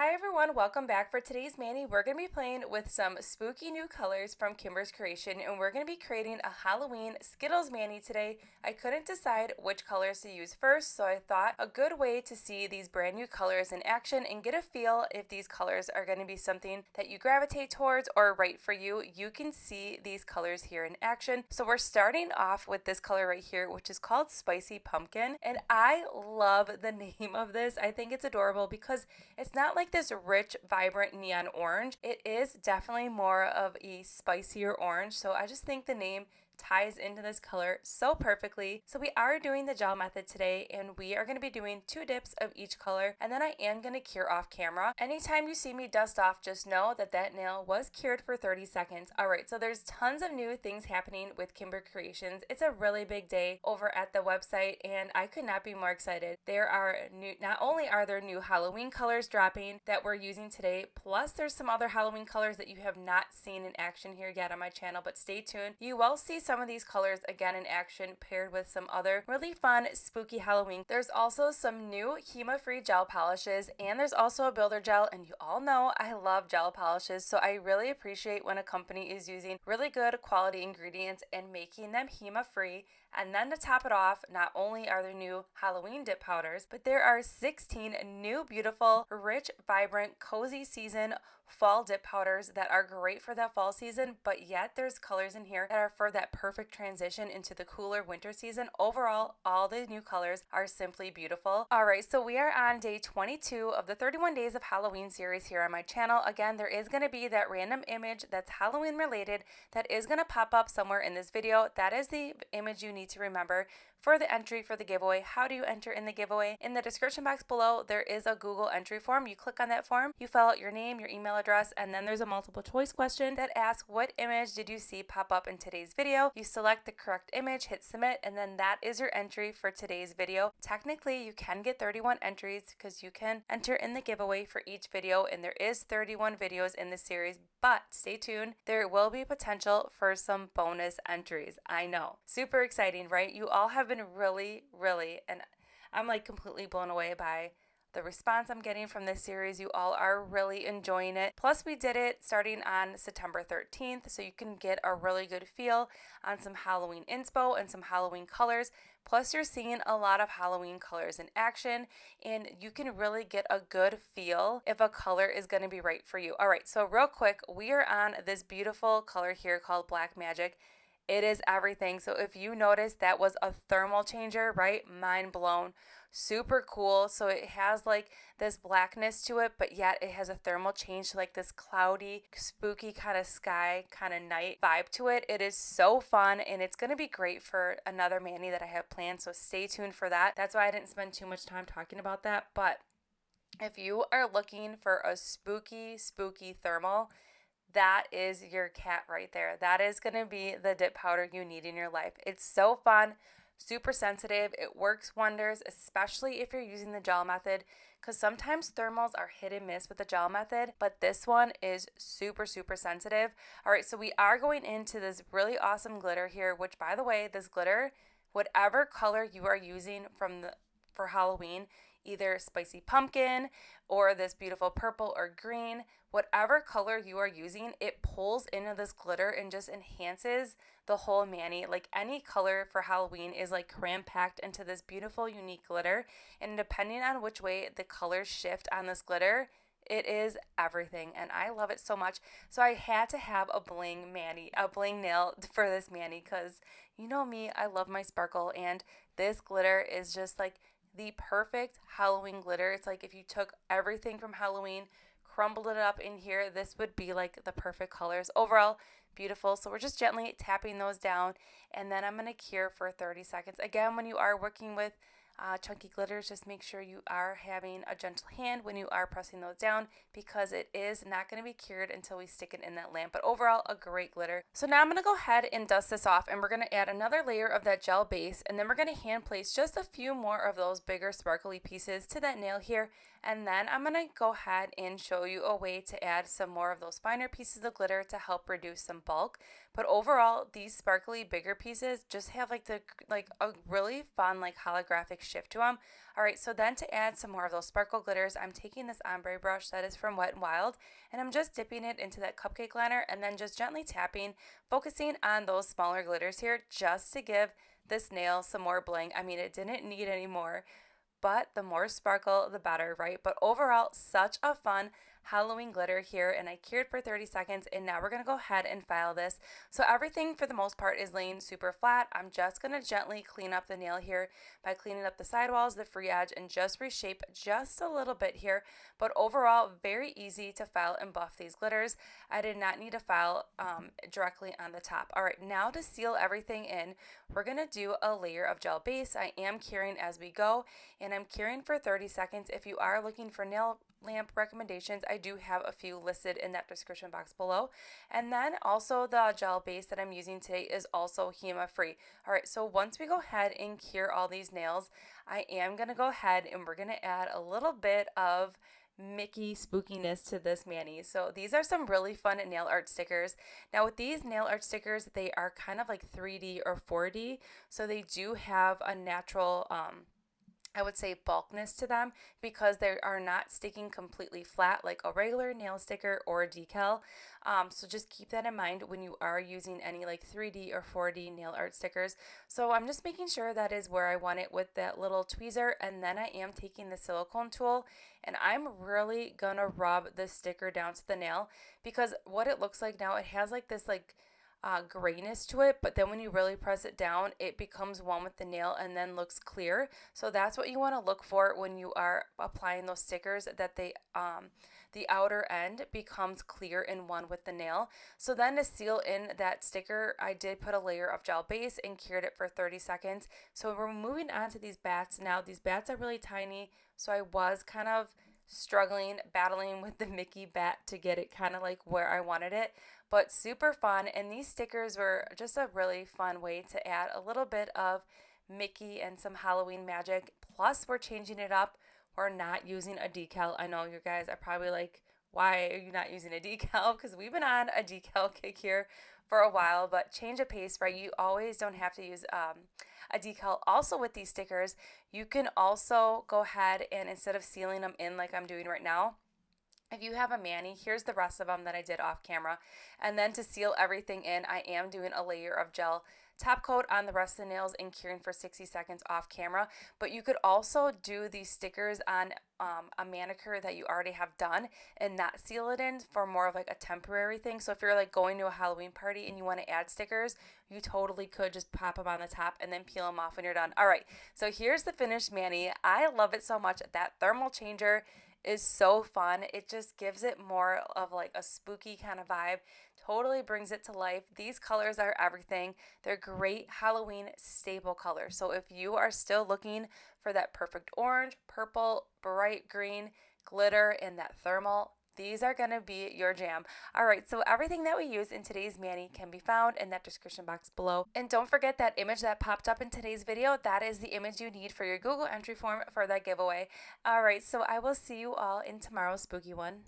Hi everyone, welcome back. For today's mani, we're going to be playing with some spooky new colors from Kimberz Kreations, and we're going to be creating a Halloween Skittles mani today. I couldn't decide which colors to use first, so I thought a good way to see these brand new colors in action and get a feel if these colors are going to be something that you gravitate towards or right for you, you can see these colors here in action. So we're starting off with this color right here, which is called Spicy Pumpkin, and I love the name of this. I think it's adorable because it's not like this rich, vibrant neon orange. It is definitely more of a spicier orange, so I just think the name ties into this color so perfectly. So we are doing the gel method today, and we are going to be doing 2 dips of each color, and then I am going to cure off camera. Anytime you see me dust off, just know that that nail was cured for 30 seconds. Alright, so there's tons of new things happening with Kimberz Kreations. It's a really big day over at the website, and I could not be more excited. There are new, not only are there new Halloween colors dropping that we're using today, plus there's some other Halloween colors that you have not seen in action here yet on my channel, but stay tuned. You will see some of these colors again in action paired with some other really fun spooky Halloween. There's also some new HEMA free gel polishes, and there's also a builder gel, and you all know I love gel polishes, so I really appreciate when a company is using really good quality ingredients and making them HEMA free. And then to top it off, not only are there new Halloween dip powders, but there are 16 new beautiful, rich, vibrant, cozy season fall dip powders that are great for that fall season, but yet there's colors in here that are for that perfect transition into the cooler winter season. Overall, all the new colors are simply beautiful. Alright, so we are on day 22 of the 31 Days of Halloween series here on my channel. Again, there is going to be that random image that's Halloween related that is going to pop up somewhere in this video. That is the image you need to remember for the entry for the giveaway. How do you enter in the giveaway? In the description box below, there is a Google entry form. You click on that form, you fill out your name, your email address, and then there's a multiple choice question that asks what image did you see pop up in today's video. You select the correct image, hit submit, and then that is your entry for today's video. Technically, you can get 31 entries because you can enter in the giveaway for each video, and there is 31 videos in the series, but stay tuned. There will be potential for some bonus entries. I know. Super exciting, right? You all have been really, and I'm like completely blown away by the response I'm getting from this series. You all are really enjoying it. Plus, we did it starting on September 13th, so you can get a really good feel on some Halloween inspo and some Halloween colors. Plus, you're seeing a lot of Halloween colors in action, and you can really get a good feel if a color is going to be right for you. All right, so real quick, we are on this beautiful color here called Black Magic. It is everything. So if you notice, that was a thermal changer, right? Mind blown. Super cool. So it has like this blackness to it, but yet it has a thermal change to like this cloudy, spooky kind of sky, kind of night vibe to it. It is so fun, and it's going to be great for another mani that I have planned. So stay tuned for that. That's why I didn't spend too much time talking about that. But if you are looking for a spooky thermal, that is your cat right there. That is going to be the dip powder you need in your life. It's so fun, super sensitive. It works wonders, especially if you're using the gel method, because sometimes thermals are hit and miss with the gel method, but this one is super sensitive. All right, so we are going into this really awesome glitter here, which, by the way, this glitter, whatever color you are using for Halloween, either spicy pumpkin or this beautiful purple or green, whatever color you are using, it pulls into this glitter and just enhances the whole mani. Like any color for Halloween is like cram packed into this beautiful unique glitter, and depending on which way the colors shift on this glitter, it is everything, and I love it so much. So I had to have a bling nail for this mani, because you know me, I love my sparkle, and this glitter is just like the perfect Halloween glitter. It's like if you took everything from Halloween, crumbled it up in here, this would be like the perfect colors. Overall, beautiful. So we're just gently tapping those down, and then I'm going to cure for 30 seconds. Again, when you are working with chunky glitters, just make sure you are having a gentle hand when you are pressing those down, because it is not going to be cured until we stick it in that lamp. But overall, a great glitter. So now I'm going to go ahead and dust this off, and we're going to add another layer of that gel base, and then we're going to hand place just a few more of those bigger sparkly pieces to that nail here. And then I'm going to go ahead and show you a way to add some more of those finer pieces of glitter to help reduce some bulk. But overall, these sparkly bigger pieces just have like a really fun like holographic shift to them. All right, so then to add some more of those sparkle glitters, I'm taking this ombre brush that is from Wet n Wild, and I'm just dipping it into that cupcake liner and then just gently tapping, focusing on those smaller glitters here just to give this nail some more bling. I mean, it didn't need any more, but the more sparkle, the better, right? But overall, such a fun Halloween glitter here, and I cured for 30 seconds, and now we're going to go ahead and file this. So everything for the most part is laying super flat. I'm just going to gently clean up the nail here by cleaning up the sidewalls, the free edge, and just reshape just a little bit here. But overall, very easy to file and buff these glitters. I did not need to file directly on the top. All right, now to seal everything in, we're going to do a layer of gel base. I am curing as we go, and I'm curing for 30 seconds. If you are looking for nail lamp recommendations, I do have a few listed in that description box below. And then also the gel base that I'm using today is also HEMA free. All right, so once we go ahead and cure all these nails, I am going to go ahead and we're going to add a little bit of Mickey spookiness to this mani. So these are some really fun nail art stickers. Now with these nail art stickers, they are kind of like 3D or 4D, so they do have a natural I would say bulkness to them because they are not sticking completely flat like a regular nail sticker or a decal. So just keep that in mind when you are using any like 3D or 4D nail art stickers. So I'm just making sure that is where I want it with that little tweezer, and then I am taking the silicone tool and I'm really gonna rub the sticker down to the nail, because what it looks like now, it has like this grayness to it, but then when you really press it down, it becomes one with the nail and then looks clear. So that's what you want to look for when you are applying those stickers, that they the outer end becomes clear and one with the nail. So then to seal in that sticker, I did put a layer of gel base and cured it for 30 seconds. So we're moving on to these bats now. These bats are really tiny, so I was kind of battling with the Mickey bat to get it kind of like where I wanted it, but super fun. And these stickers were just a really fun way to add a little bit of Mickey and some Halloween magic. Plus, we're changing it up. We're not using a decal. I know you guys are probably like, why are you not using a decal? Because we've been on a decal kick here for a while, but change of pace, right? You always don't have to use a decal. Also with these stickers, you can also go ahead and instead of sealing them in like I'm doing right now, if you have a mani, here's the rest of them that I did off camera. And then to seal everything in, I am doing a layer of gel top coat on the rest of the nails and curing for 60 seconds off camera. But you could also do these stickers on a manicure that you already have done and not seal it in for more of like a temporary thing. So if you're like going to a Halloween party and you want to add stickers, you totally could just pop them on the top and then peel them off when you're done. All right, so here's the finished mani. I love it so much. That thermal changer is so fun. It just gives it more of like a spooky kind of vibe. Totally brings it to life. These colors are everything. They're great Halloween staple colors. So if you are still looking for that perfect orange, purple, bright green, glitter, and that thermal, these are going to be your jam. All right, so everything that we use in today's mani can be found in that description box below. And don't forget that image that popped up in today's video. That is the image you need for your Google entry form for that giveaway. All right, so I will see you all in tomorrow's spooky one.